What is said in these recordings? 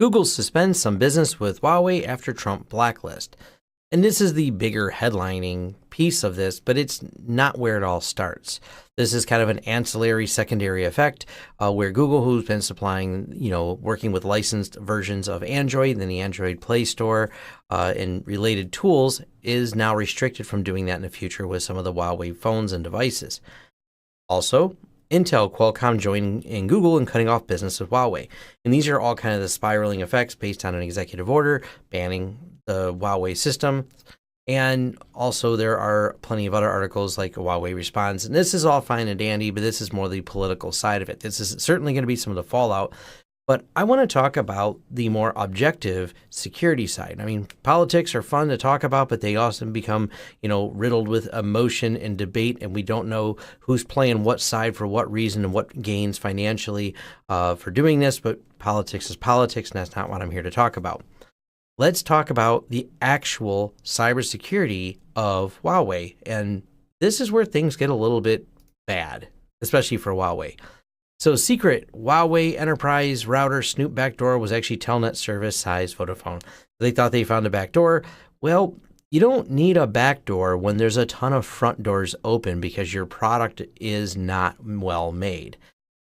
Google suspends some business with Huawei after Trump blacklist. And this is the bigger headlining piece of this, but it's not where it all starts. This is kind of an ancillary secondary effect where Google, who's been supplying, working with licensed versions of Android and the Android Play Store and related tools, is now restricted from doing that in the future with some of the Huawei phones and devices. Also, Intel, Qualcomm joining in Google and cutting off business with Huawei. And these are all kind of the spiraling effects based on an executive order banning the Huawei system. And also there are plenty of other articles like Huawei responds. And this is all fine and dandy, but this is more the political side of it. This is certainly going to be some of the fallout. But I want to talk about the more objective security side. I mean, politics are fun to talk about, but they often become, riddled with emotion and debate, and we don't know who's playing what side for what reason and what gains financially for doing this. But politics is politics, and that's not what I'm here to talk about. Let's talk about the actual cybersecurity of Huawei. And this is where things get a little bit bad, especially for Huawei. So secret Huawei enterprise router snoop backdoor was actually Telnet service size Vodafone. They thought they found a backdoor. Well, you don't need a backdoor when there's a ton of front doors open because your product is not well made.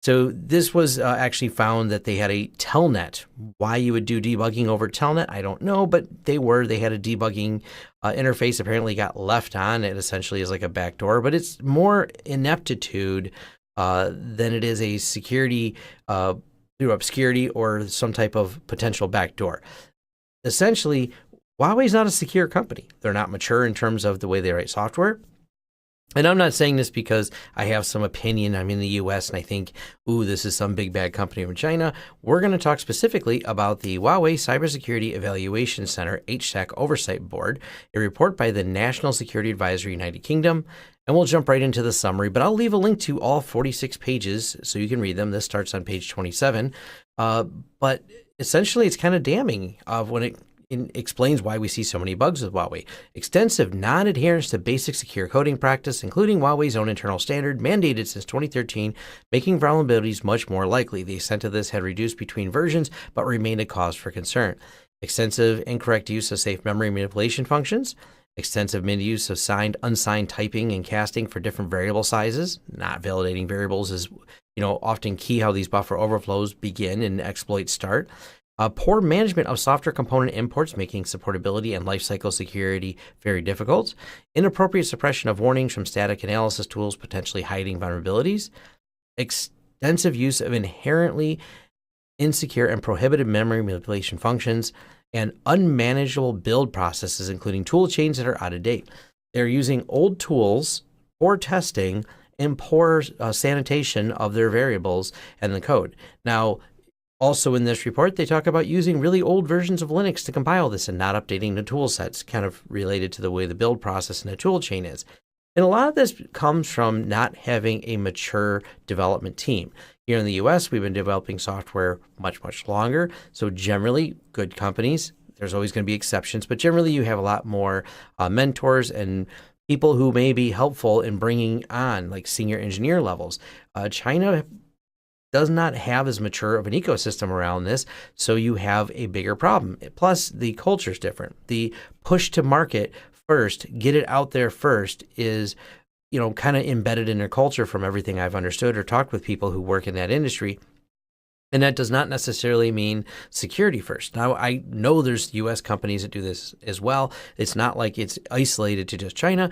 So this was actually found that they had a telnet. Why you would do debugging over telnet, I don't know, but they had a debugging interface apparently got left on. It essentially is like a backdoor, but it's more ineptitude than it is a security through obscurity or some type of potential backdoor. Essentially, Huawei is not a secure company. They're not mature in terms of the way they write software. And I'm not saying this because I have some opinion. I'm in the U.S. and I think, this is some big bad company from China. We're going to talk specifically about the Huawei Cybersecurity Evaluation Center HSEC Oversight Board, a report by the National Security Advisory United Kingdom. And we'll jump right into the summary, but I'll leave a link to all 46 pages so you can read them. This starts on page 27. But essentially, it's kind of damning when it explains why we see so many bugs with Huawei. Extensive non-adherence to basic secure coding practice, including Huawei's own internal standard, mandated since 2013, making vulnerabilities much more likely. The extent of this had reduced between versions, but remained a cause for concern. Extensive incorrect use of safe memory manipulation functions, extensive misuse of signed, unsigned typing and casting for different variable sizes. Not validating variables is, often key how these buffer overflows begin and exploits start. Poor management of software component imports, making supportability and lifecycle security very difficult. Inappropriate suppression of warnings from static analysis tools, potentially hiding vulnerabilities. Extensive use of inherently insecure and prohibited memory manipulation functions, and unmanageable build processes, including tool chains that are out of date. They're using old tools, poor testing, and poor sanitation of their variables and the code. Now, also in this report, they talk about using really old versions of Linux to compile this and not updating the tool sets, kind of related to the way the build process and the tool chain is. And a lot of this comes from not having a mature development team. Here in the US, we've been developing software much, much longer. So generally, good companies, there's always going to be exceptions, but generally you have a lot more mentors and people who may be helpful in bringing on like senior engineer levels. China does not have as mature of an ecosystem around this, so you have a bigger problem. Plus, the culture is different. The push to market first, get it out there first is, kind of embedded in their culture from everything I've understood or talked with people who work in that industry. And that does not necessarily mean security first. Now, I know there's U.S. companies that do this as well. It's not like it's isolated to just China,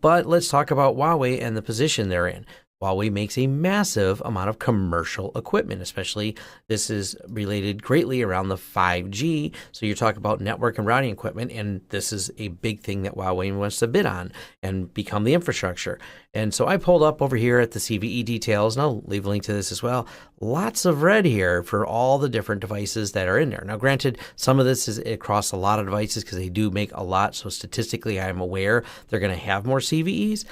but let's talk about Huawei and the position they're in. Huawei makes a massive amount of commercial equipment, especially this is related greatly around the 5G. So you're talking about network and routing equipment, and this is a big thing that Huawei wants to bid on and become the infrastructure. And so I pulled up over here at the CVE details, and I'll leave a link to this as well. Lots of red here for all the different devices that are in there. Now, granted, some of this is across a lot of devices because they do make a lot. So statistically, I'm aware they're going to have more CVEs.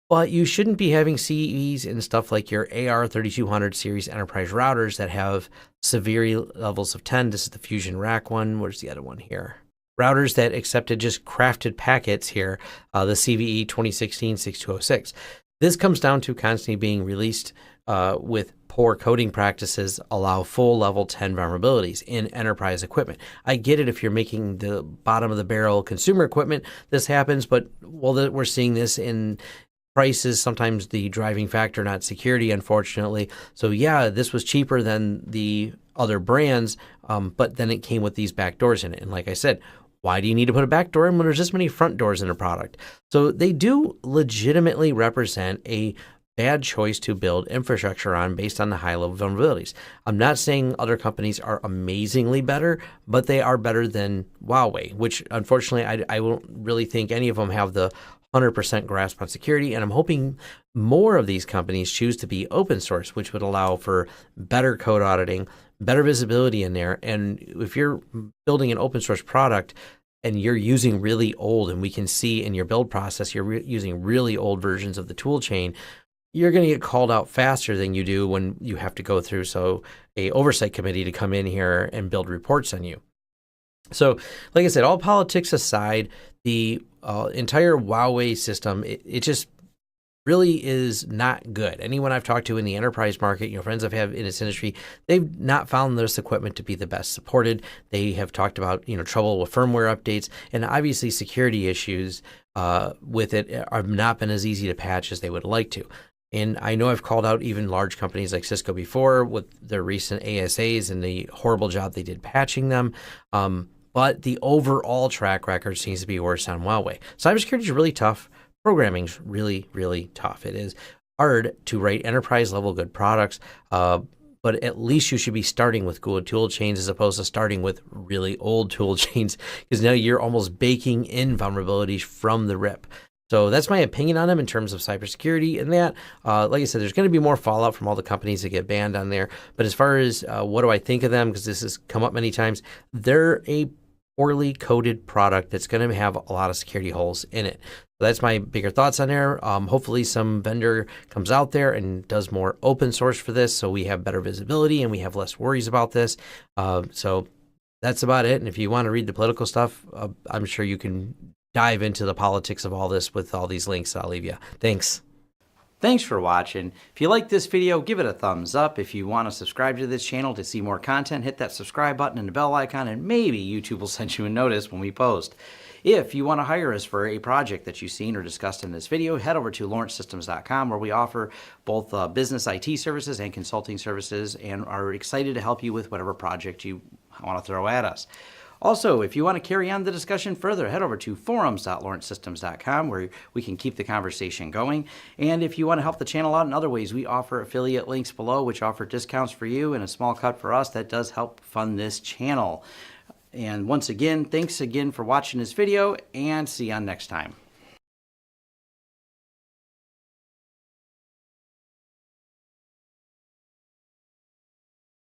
But you shouldn't be having CVEs in stuff like your AR3200 series enterprise routers that have severe levels of 10. This is the Fusion Rack one. Where's the other one here? Routers that accepted just crafted packets here, the CVE 2016-6206. This comes down to constantly being released with poor coding practices allow full level 10 vulnerabilities in enterprise equipment. I get it if you're making the bottom of the barrel consumer equipment, this happens, but we're seeing this in price is sometimes the driving factor, not security, unfortunately. So yeah, this was cheaper than the other brands, but then it came with these back doors in it. And like I said, why do you need to put a back door in when there's this many front doors in a product? So they do legitimately represent a bad choice to build infrastructure on based on the high level vulnerabilities. I'm not saying other companies are amazingly better, but they are better than Huawei, which unfortunately I won't really think any of them have the 100% grasp on security. And I'm hoping more of these companies choose to be open source, which would allow for better code auditing, better visibility in there. And if you're building an open source product and you're using really old, and we can see in your build process, you're using really old versions of the tool chain, you're going to get called out faster than you do when you have to go through a oversight committee to come in here and build reports on you. So like I said, all politics aside, the entire Huawei system, it just really is not good. Anyone I've talked to in the enterprise market, friends I've had in this industry, they've not found this equipment to be the best supported. They have talked about, trouble with firmware updates, and obviously security issues with it have not been as easy to patch as they would like to. And I know I've called out even large companies like Cisco before with their recent ASAs and the horrible job they did patching them. But the overall track record seems to be worse on Huawei. Cybersecurity is really tough. Programming's really, really tough. It is hard to write enterprise level good products, but at least you should be starting with good tool chains as opposed to starting with really old tool chains, because now you're almost baking in vulnerabilities from the rip. So that's my opinion on them in terms of cybersecurity. And that, like I said, there's going to be more fallout from all the companies that get banned on there. But as far as what do I think of them, because this has come up many times, they're a poorly coded product that's going to have a lot of security holes in it. So that's my bigger thoughts on there. Hopefully some vendor comes out there and does more open source for this so we have better visibility and we have less worries about this. So that's about it. And if you want to read the political stuff, I'm sure you can dive into the politics of all this with all these links I'll leave you. Thanks. Thanks for watching. If you like this video, give it a thumbs up. If you want to subscribe to this channel to see more content, hit that subscribe button and the bell icon, and maybe YouTube will send you a notice when we post. If you want to hire us for a project that you've seen or discussed in this video, head over to lawrencesystems.com, where we offer both business IT services and consulting services and are excited to help you with whatever project you want to throw at us. Also, if you want to carry on the discussion further, head over to forums.lawrencesystems.com, where we can keep the conversation going. And if you want to help the channel out in other ways, we offer affiliate links below, which offer discounts for you and a small cut for us. That does help fund this channel. And once again, thanks again for watching this video, and see you on next time.